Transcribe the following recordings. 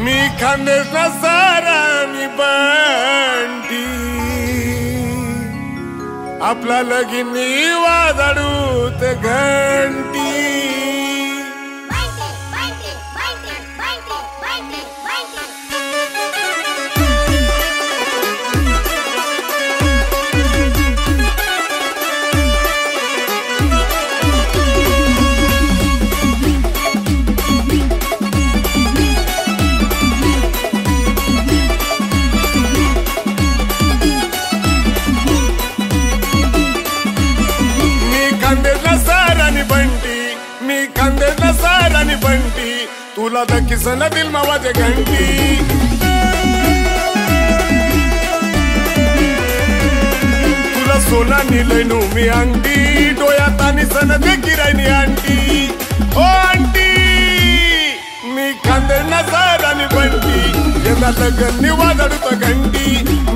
मी खानदेशला सारा मी बंटी आपला लगीनी वाजडूत घंटी खानदेशला सारानी बंटी तुला दखीसन दिल मावाचे घंटी तुला सोना निलय नु मी अंगठी डोळ्यात आणि सन देखी राहिनी आंटी ओ आंटी मी खानदेशला सारानी बंटी यंदा लग्न वाजडूत घंटी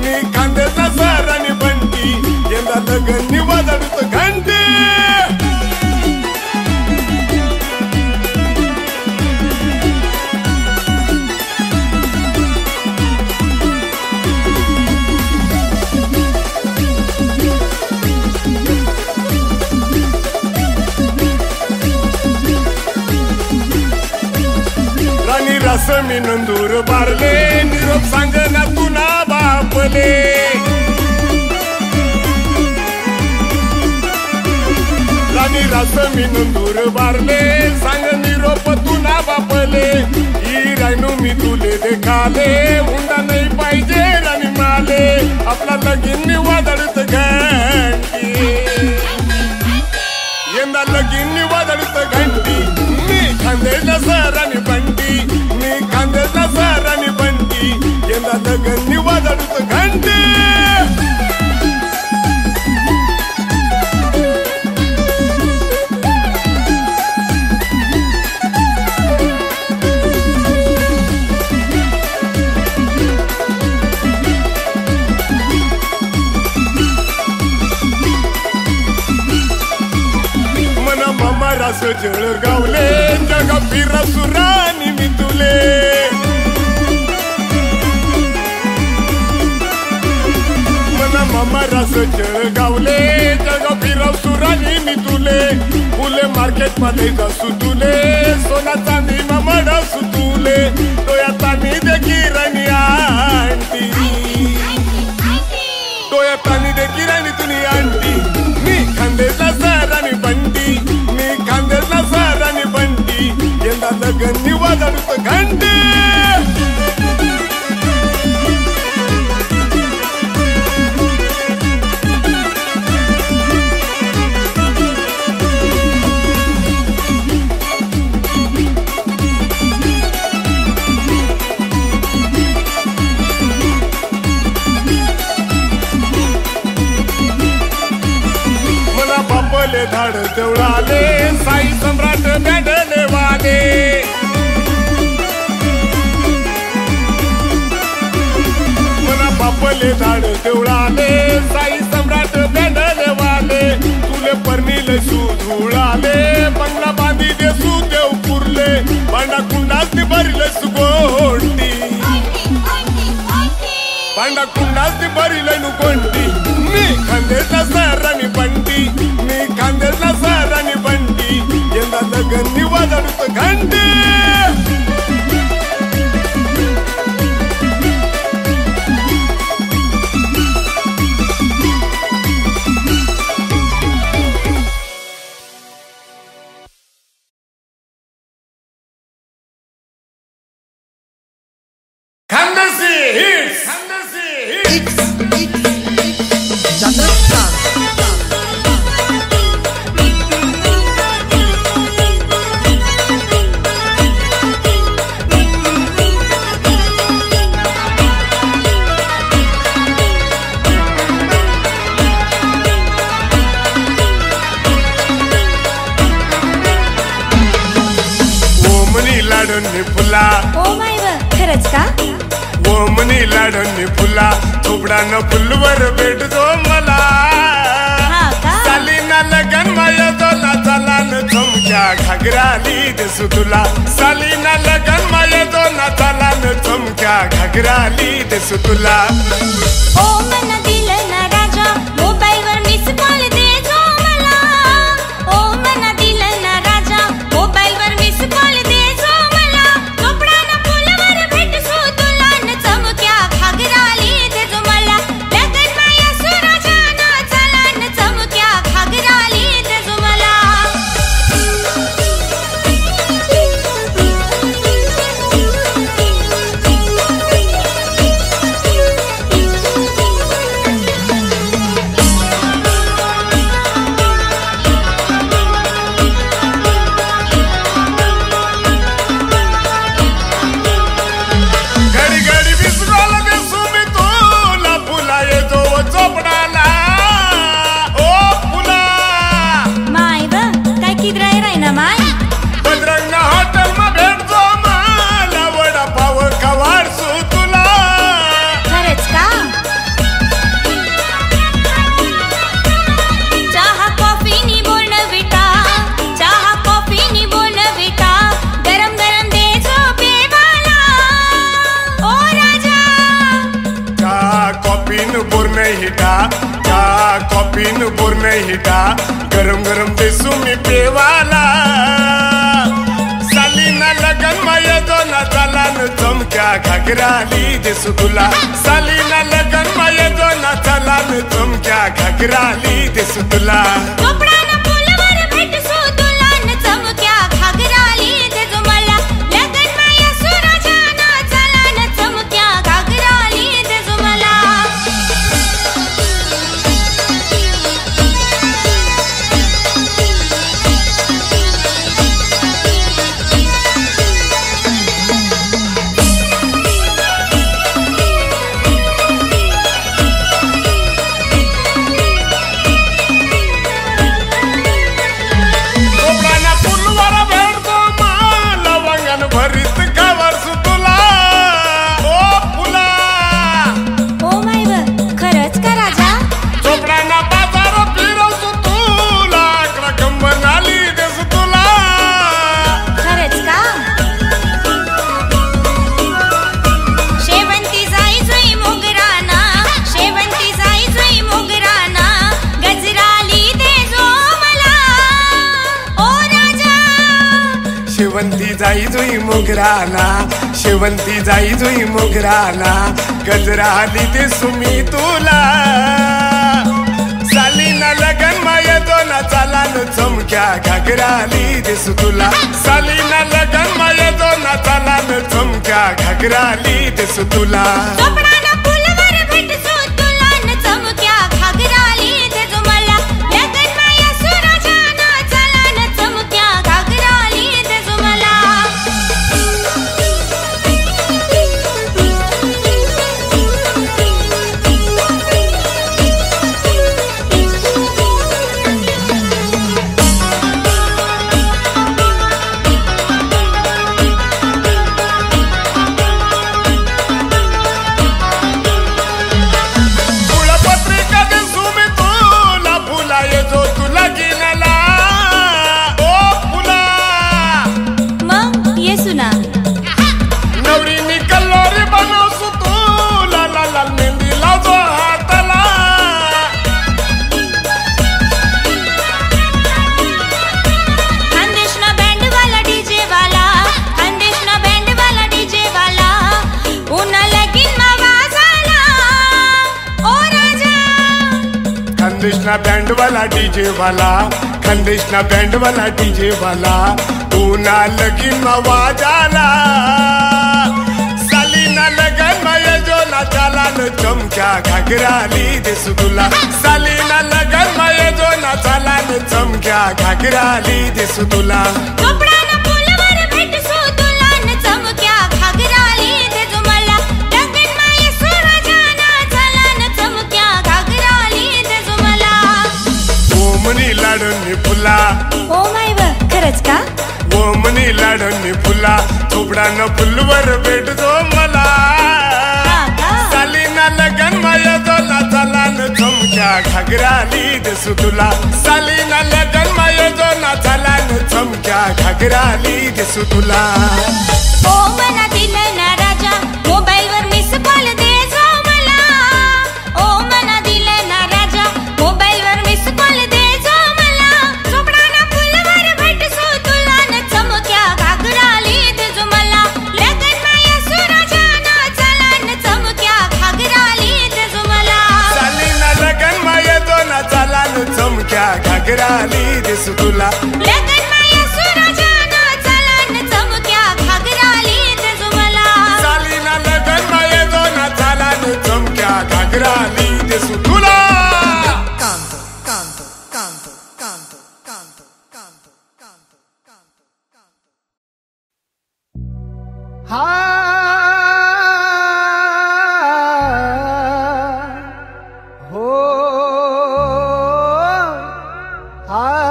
मी खानदेशला सारानी बंटी यंदा लग्न वाजडूत घंटी रस मी नंदूर बारले निरोप सांगना तुना बापले राणी रस मी नंदूर बारले सांग निरोप तुना बापले ही रायनू मी तुले देखाले हुंडा नाही पाहिजे राणी माले आपला लगीन वादळत घंटी यंदा लगीन वादळत घंटी मी खानदेशला सारानी बंटी मी खानदेशला सारानी बंटी यंदा लगन वाजडूत घंटी मना मामा रास जळगावले जग फिर सुरानी मी तुले मना मामा रास जळगावले जग फिर सुरानी मी तुले फुले मार्केट मध्ये जासू तुले सोना चांदी मामड सुतुले डोळ्यात आणि देखी राणी आंटी डोळ्यात आणि देखी राणी तुनी आंटी मी खानदेशला सारानी बंटी मी खानदेशला सारानी बंटी यंदा लगन वाजडूत घंटी बापले धाड देवळाले साई सम्राट बँडले वाले मना बापले धाड देवळाले साई सम्राट बँडले वाले तुले परनीले सुधुळाले बंगला बांधी दे सुदेव पुरले भांडा कुंडास भरले सुगोंटी भांडा कुंडास भरले नु कोंटी मी खानदेशला सारानी बंटी मी खानदेशला सारानी बंटी यंदा लगन वाजडूत घंटी खानदेशी हिट्स लाडणी फुला ओ माय ग खरंच का ओमनी लाडणी फुला थोबडानं फुलवर भेटतो मला सालीना लगन माया दोला चालान चमक्या घागराली दिसू तुला सालीना लगन माया दोला चालान घागराली दिसू तुला. ओ मन दिलं ना राजा मोबाईलवर मिस कॉल दे जो मला. ओ मन दिलं ना राजा मोबाईलवर मिस कॉल दे जो मला. चोपडानं पुलावर भेटसू तुला न चमक्या घागराली दे जो मला. लगन माया सुराजाना चला न चमक्या घागराली दे जो मला. घडी घडी विसरायला दिसू मी तुला. फुला येतो चोपडाला. ओ फुला माय व काय किद्राय राय ना माय. बजरंग हॉटेल मा भेटतो मला. वडापाव खवाडसू तुला. खरंच का. चहा कॉफी नी बोलणं बेटा. चहा कॉफी नी बोलणं बेटा. गरम गरम दे जो पेवाला. ओ राजा चहा कॉफीन बोर नाही हिटा. चहा कॉफीन बोर नाही हिटा. गरम गरम दिसू मी पेवाला. सालीना लगन मा येतो ना चला न चमक्या घागराली दिसू तुला. सालीना लगन मा येतो ना चला न चमक्या घागराली दिसू तुला. चोपडानं पुलावर भेटसू तुला न चमक्या घागराली दे जो मला. लगन माया सुराजाना चला न चमक्या घागराली दे जो मला. चोपडाना पुलवर भेटतो मला. वांगण भरीत खवाडसू तुला. ओ फुला ओ माय व खरंच का राजा. चोपडाना बाजार फिरवतो तुला. आकडा कंबन आली दिसू तुला. खरंच का. शेवंती जाई जुई मोगराना. शेवंती जाई जुई मोगराना. गजराली दे जो मला. ओ राजा शेवंती जाई जुई मोगराला. शेवंती जाई जुई मोगराला. गजरा आली दिसू मी तुला. सालीना लगन मा येतो ना चला न चमक्या घागराली दिसू तुला. सालीना लगन मा येतो ना चला न चमक्या घागराली दिसू तुला. चोपडानं पुलावर भेटसू तुला न चमक्या घागराली दे जो मला. लगन माया सुराजाना चला न चमक्या घागराली दे जो मला. फुलपत्रिका दिसू मी तुला. फुला येतो तुला गिनाला. ओ फुला मग येसू ना. नवरीनी कल्लोरी बनवसू तुला. लाल लाल मेहंदी लावतो हाताला. खानदेशना बँड वाला डीजे वाला. खानदेशना बँड वाला डीजे वाला. उन्हा लगीन मा वाजाला. ओ राजा खानदेशना बँड वाला डीजे वाला. खानदेशना बँड वाला डीजे वाला. पुन्हा लगीन मा वाजाला. सालीना लगन मा येतो ना चला न चमक्या घागराली दिसू तुला. सालीना लगन मा येतो ना चला न चमक्या घागराली दिसू तुला. चोपडानं पुलावर भेटसू तुला न चमक्या घागराली दे जो मला. लगन माया सुराजाना चला न चमक्या घागराली दे जो मला. ओमनी लाडून फुला. ओ माय व खरंच का. ओमनी लाडून फुला. चोपडानं फुलवर भेटतो मला. हा का. सालीना लगन मा येतो ना चला न चमक्या घागराली दिसू तुला. सालीना लगन मा येतो ना चला न चमक्या घागराली दिसू तुला. ओ मना दिलं ना राजा मोबाईलवर मिस घागराली दिसू तुला लगन माया सुराजाना चलन चमक्या घागराली दिसू मला चालीना लगन माये दोना चालन चमक्या घागराली दिसू तुला canto canto canto canto canto canto canto canto canto ha ho ha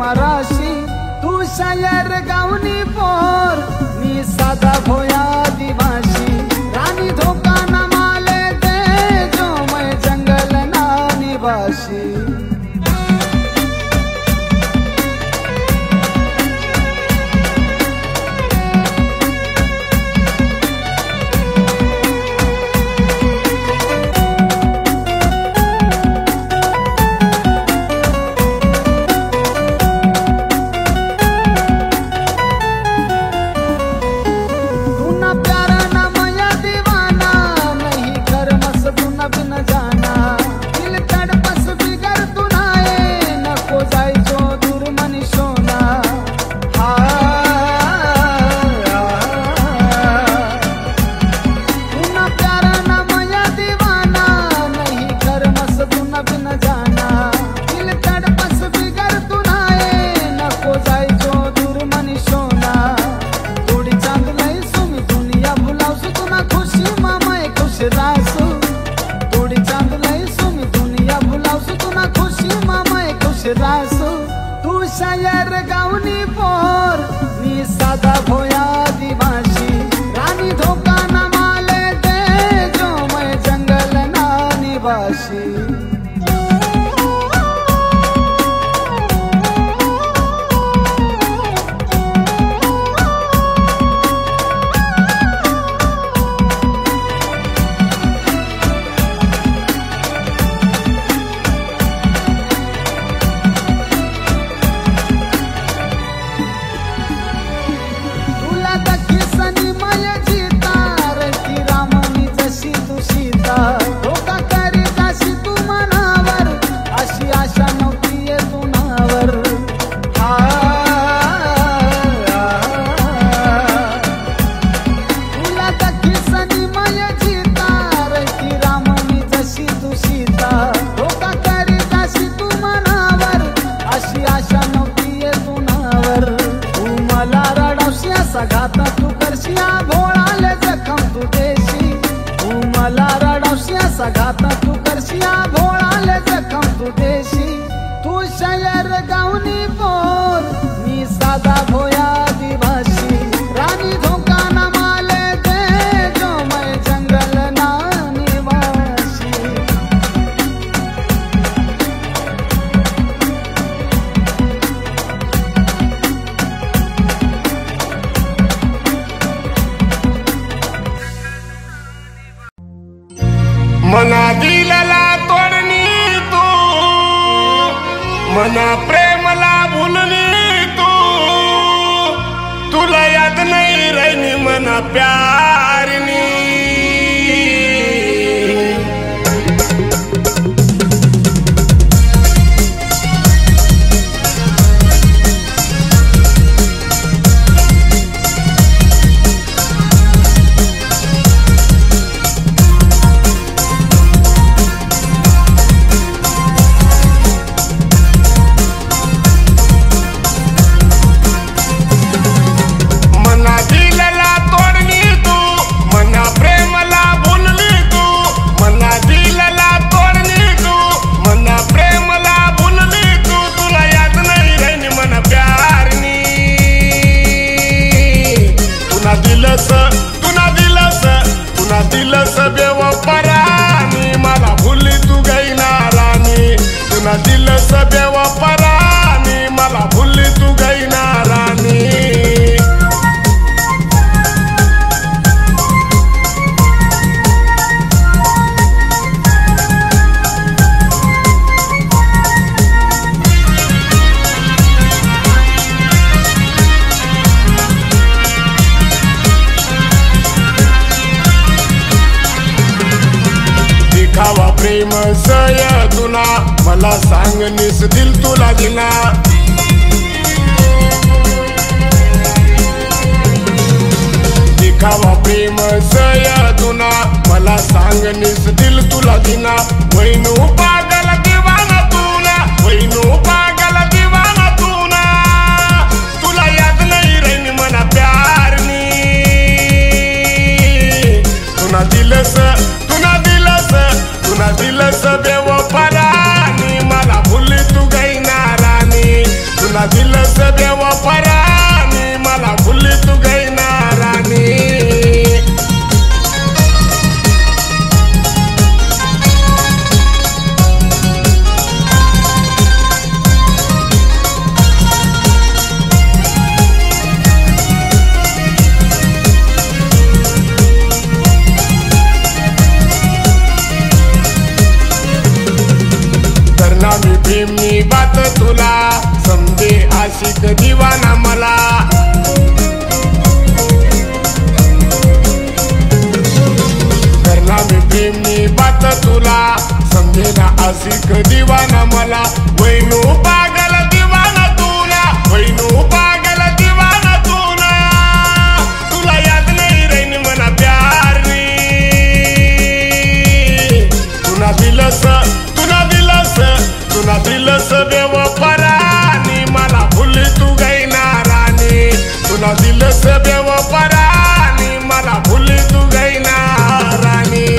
मराशी तू शायर गावनी पोर मी साधा भोया दिवाशी रानी धोका न माले दे जो मैं जंगल ना निवासी तू शायर गावनी पोर मी साधा भोया दिवाशी रानी धोका न माले दे जो मैं जंगल ना निवासी घाता तू करशिया भोळाले जखम तू देशी तू मला रडवशिया सघाता तू करशिया भोळाले जखम तू देशी तू शायर गावनी पोर मी साधा भोया दिवाशी रानी धोका न माले दे जो मैं जंगल ना निवासी मना दिलला तोडणी तू मना प्रेमला भुलनी तू तुला याद नाही राहिनी मना प्यारनी दिलंस बेवफरानी मला भुली तू गईना राणी तुला दिलंस बेवफरानी मला भुली तू गईना राणी दिखावा प्रेम सय तुला मला सांग निस दिल तुला दिला दिखावा प्रेम सय तुला मला सांग निस दिल तुला दिला वैनू पागल दीवाना तुला वैनू पागल दीवाना तुला तुला याद नाही रही मना प्यारनी तुला दिलस तुला दिलंस बेवफरानी मला भुली तू गईना राणी तुला दिलंस बेवफरानी मला भुली तू गईना राणी मी प्रेमनी बात तुला समजे आशिक दीवाना मला करना मी प्रेमनी बात तुला समजे ना आशिक दीवाना मला वैनू पागल दीवाना तुला वैनू पागल दीवाना तुला तुला याद नाही रही मना प्यारनी तुला दिलंस तुला दिलंस बेवफरानी मला भुली तू गईना राणी तुला दिलंस बेवफरानी मला भुली तू गईना राणी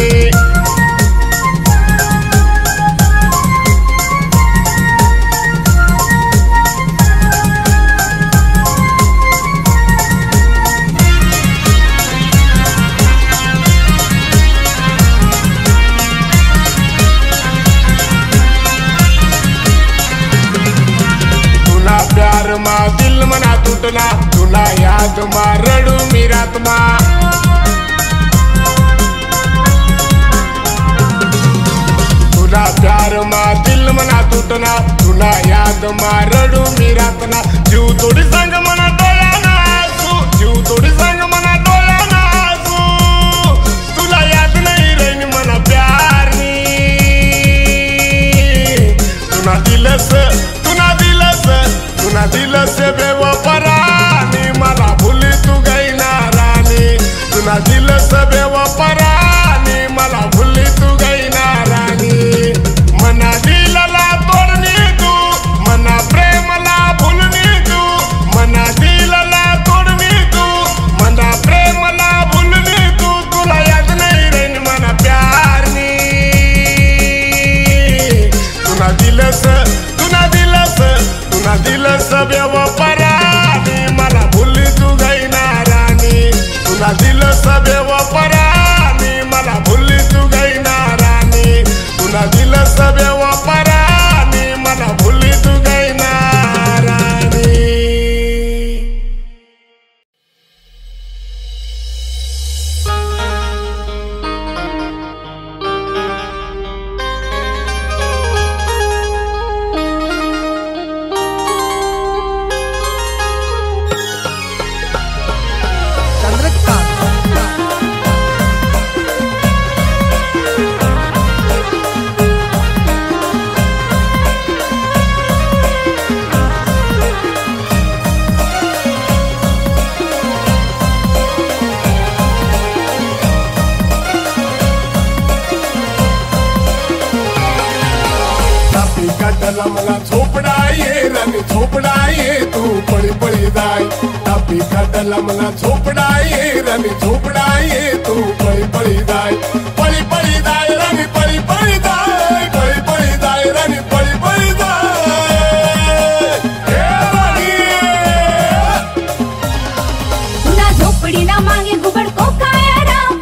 प्यार मा दिल मना तुटला तुला याद मा रडू मी रात मा तुला प्यार मा दिल मना तुटला तुला याद मा रडू मी रात ना जीव थोडी सांग मना डोळ्या ना आसू जीव थोडी सांग मना डोळ्या ना आसू तुला याद नाही रही मना प्यारनी तुला दिलंस तुला दिलंस बेवफरानी मला भुली तू गईना राणी तुला दिलंस बेवफरानी मला भुली तू गईना राणी मना दिलला तोडणी तू मना प्रेमला भुलनी तू मना दिलला तोडणी तू मना प्रेमला भुलनी तू तुला याद नाही रही मना प्यारनी तुला दिलंस दिलंस बेवफरानी मला भुली तू गईना राणी तुला दिलंस बेवफरानी मला भुली तू गईना राणी तुला दिलंस बेवफरानी मला भुली तू गईना राणी काटला मला झोपडा ये राणी झोपडा ये तू पळी पळी जाय तापी काटला मला झोपडा ये राणी झोपडा ये तू पळी पळी जाय पळी पळी जाय राणी पळी पळी जाय पळी पळी जाय राणी पळी पळी जाय हे राणी तुला झोपडीला मागे घुबड कोकाया राम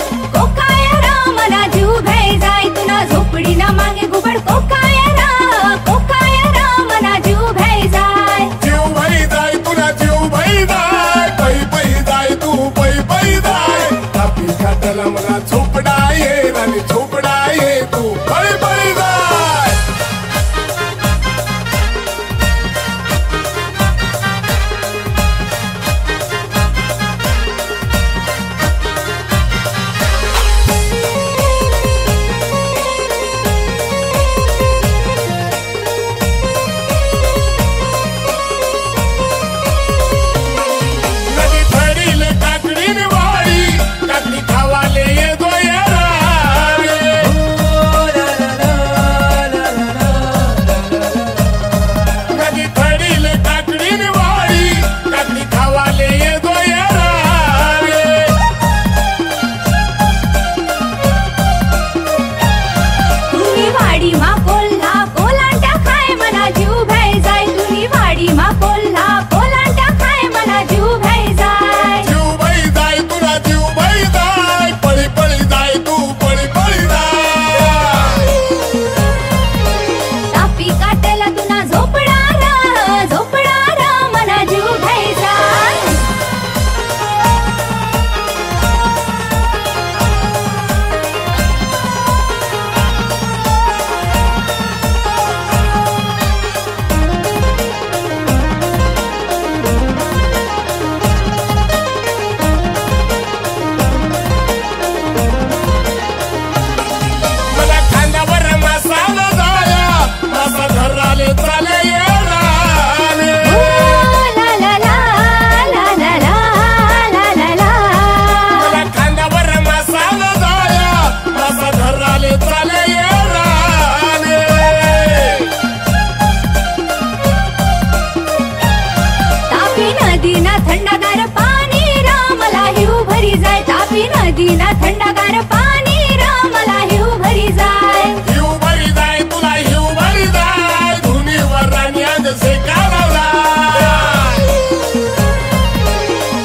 नदीना थंडगार पाणी र मला हिव भरी जाय हिव भरी जाय तुला हिव भरी जाय धुनीवर राणी आज शेकावला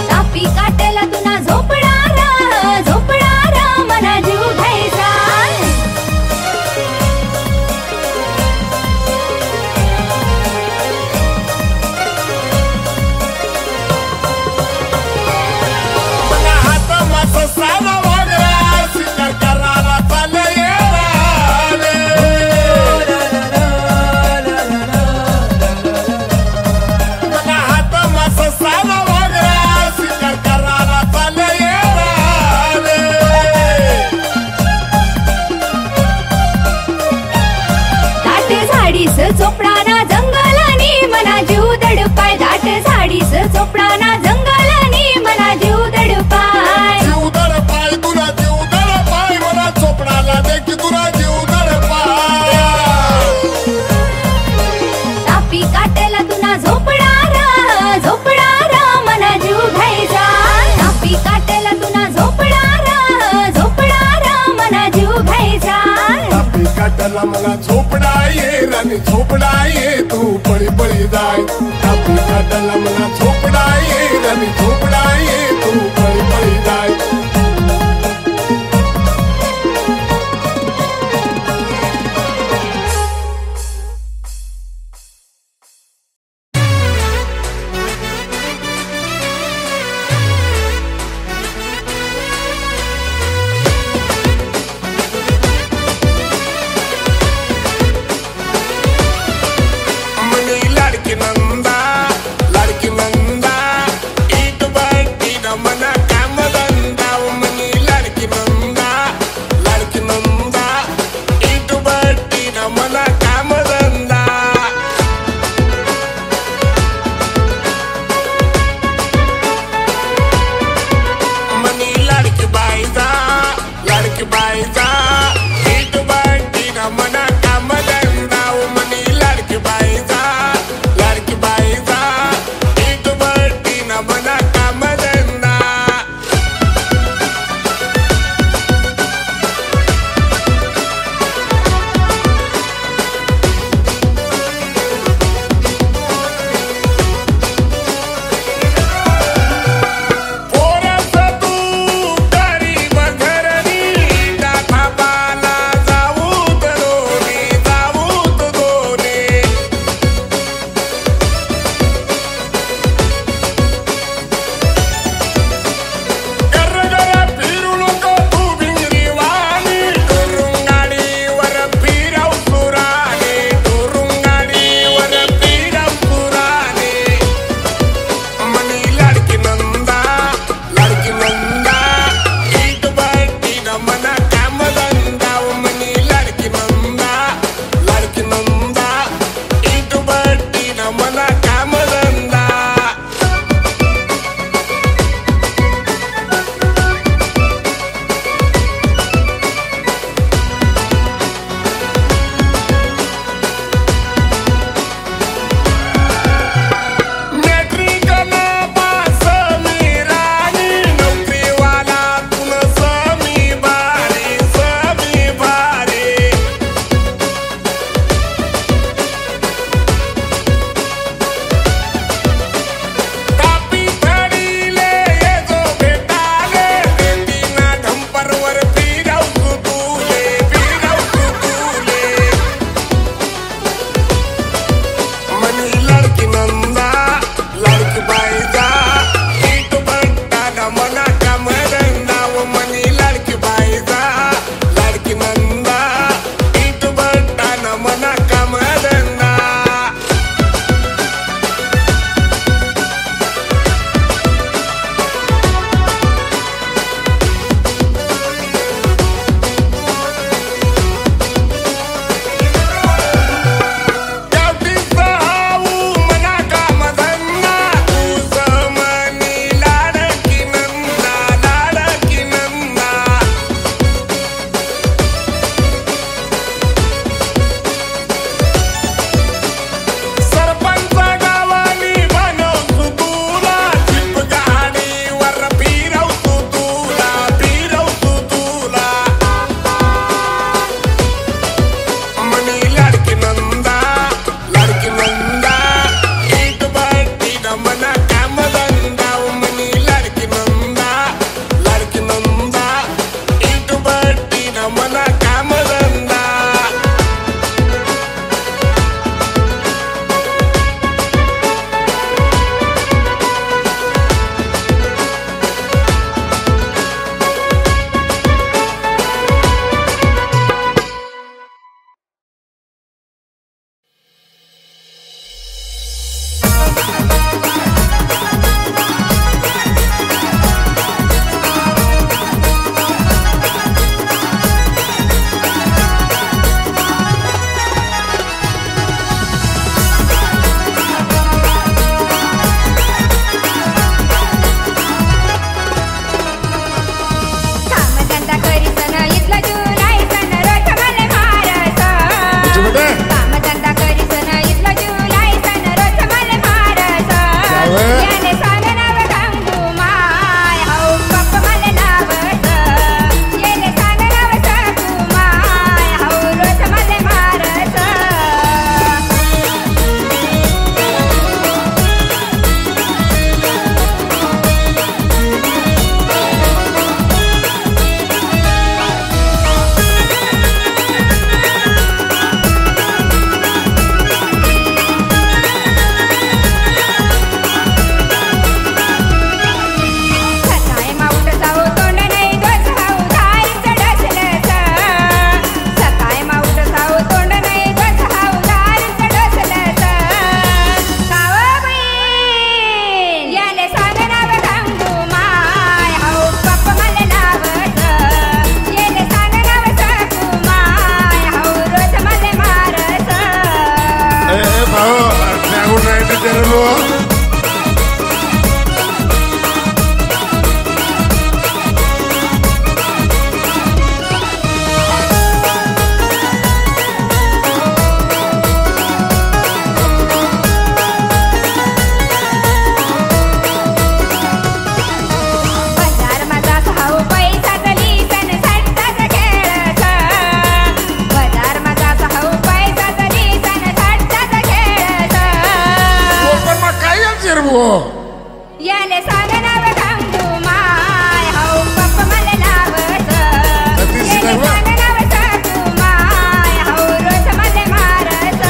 तापी काटेला तुना झोपडा र मला जीव घ्यायचा मला हात मास साला वागरा शिकार करायला चालले येवाले मला हात मास साला वागरा शिकार करायला चालले येवाले दाट झाडीस चोपडाना जंगलानी मला जीव दडपाय दाट झाडीस चोपडाना जंगलानी मला जीव दडपाय जीव दडपाय तुला जीव दडपाय मला चोपडाला दे की तुला जीव दडपाय तापी काटेला तुना झोपडा र मला जीव घ्यायचा तापी काटेला तुना झोपडा र मला जीव घ्यायचा तापी काटाला मला झोपडा ये राणी झोपडा ये तू पळी पळी जाय तापी काटाला मला झोपडा ये राणी झोपडा ये तू पळी पळी जाय मनी लाडकी नंदा ईट याले सांगनाव गंगू माय हाऊ पप्पा मला लावत याले सांगनाव साकू माय हाऊ रोज मला मारत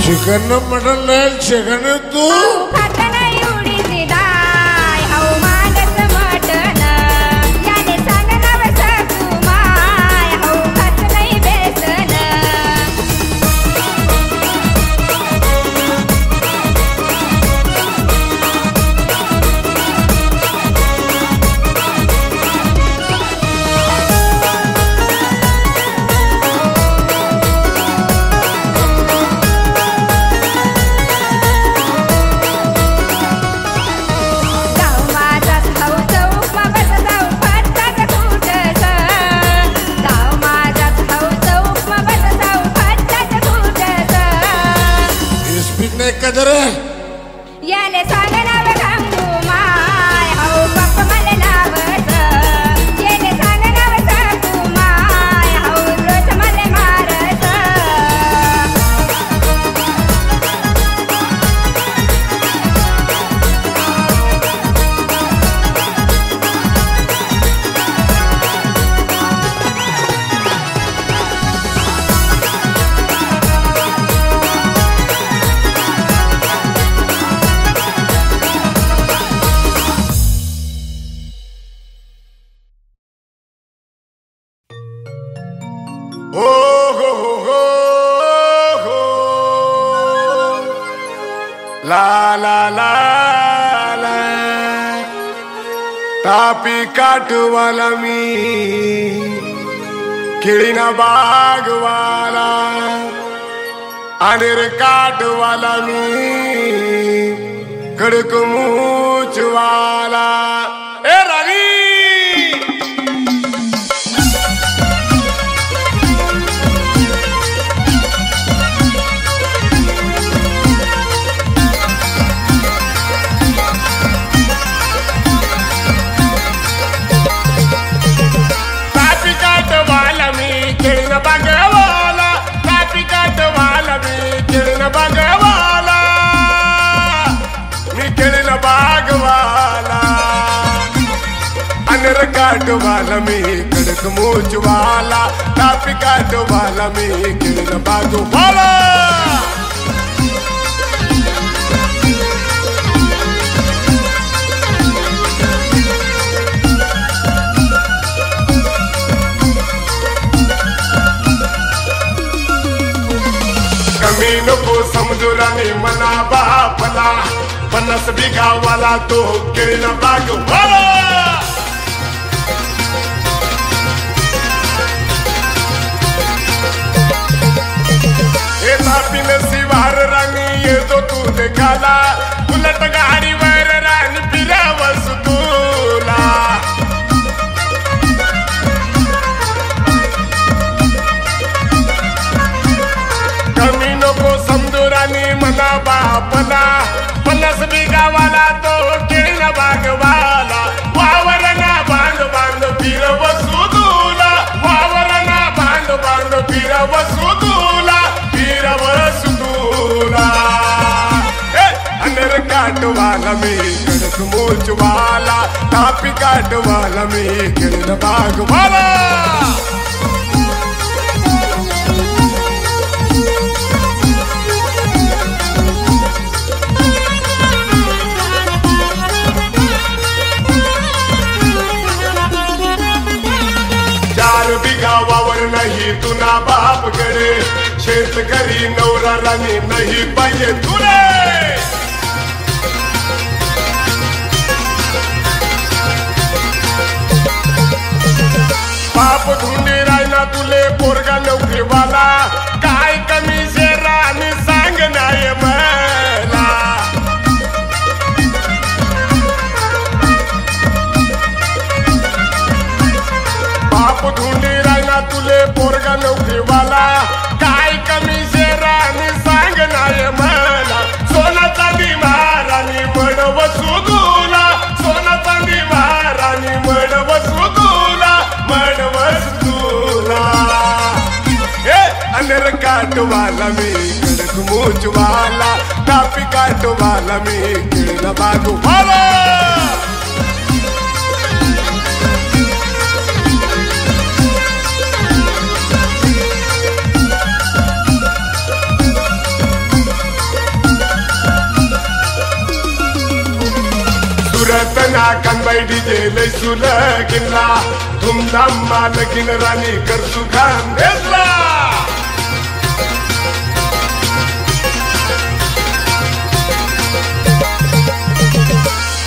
चिकन मटन नाही चिकन तू खाता नाही उडीची डाळ हाऊ मागत मटन याले सांगनाव साकू माय हाऊ खात नाही बेसन कदर याले सांगनाव गंगू माय हाऊ पप्पा मला लावत याले सांगनाव साकू माय हाऊ रोज मला मारत हो हो हो हो ला ला ला ला तापी काठवाला मी केळीना बागवाला अनिर काठवाला मी कडक मूचवाला ए राणी बागवाला कापी काटवाला मी खेळण बागवाला मी खेळण बागवाला अनर काटवाला मी कडक मोचवाला कापी काटवाला मी खेळण बागवाला कमी नको समजुराने मना बापला 50 बिघावाला तो केळीन बागवाला हे तापीन शिवार राणी येतो तू देखाला उलट गाडीवर राणी फिरावस तुला कमी नको समजुराने मना बापला 50 बिघावाला तो केळीन बागवाला वावरना बांध बांध फिरवसू तुला वावरना बांध बांध फिरवसू तुला फिरवसू तुला अनर काटवाला मी कडक मोचवाला तापी काटवाला मी केळीन बागवाला बिघावावर नाही तुना बापकडे शेतकरी नवरा राणी नाही पाहिजे तुले बाप धुंडी राहिला तुले पोरगा नोकरीवाला काय कमी शेरा आणि सांग नाही का नोकरीवाला काय कमी शेरानी सांग नाही मला सोना चांदी महाराणी मड वसू तुला सोना चांदी महाराणी मड वसू तुला मड वसू तुला अनर काटवाला मी कडक मूचवाला टापी काटवाला मी किळन बागवाला रतना कनबाई डीजे लय सुलगिनला धूमधाम मालकीन राणी कर सुखान घेतला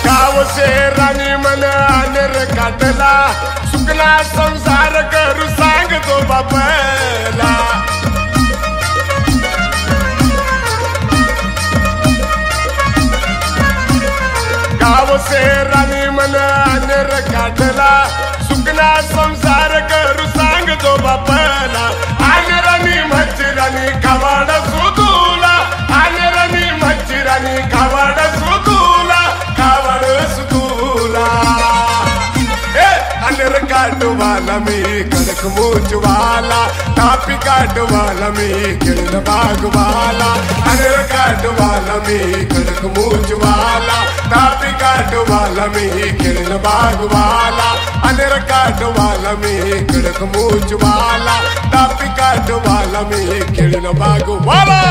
गाव से राणी मन अनेर काटला सुखना संसार करू सांगतो बापला गाव से राणी मन अनेर काटला सुखना संसार करू सांगतो बापला आनेराणी मच्छराणी खावाड सुतुला आनेराणी मच्छराणी खावाड सुतुला खावाड सुतुला अनेर काटवाला मी कडक मूचवाला टापी काटवाला मी किळन बागवाला अनेर काटवाला मी कडक मूचवाला टापी काटवाला मी किळन बागवाला अनेर काटवाला मी कडक मूचवाला टापी काटवाला मी किळन बागवाला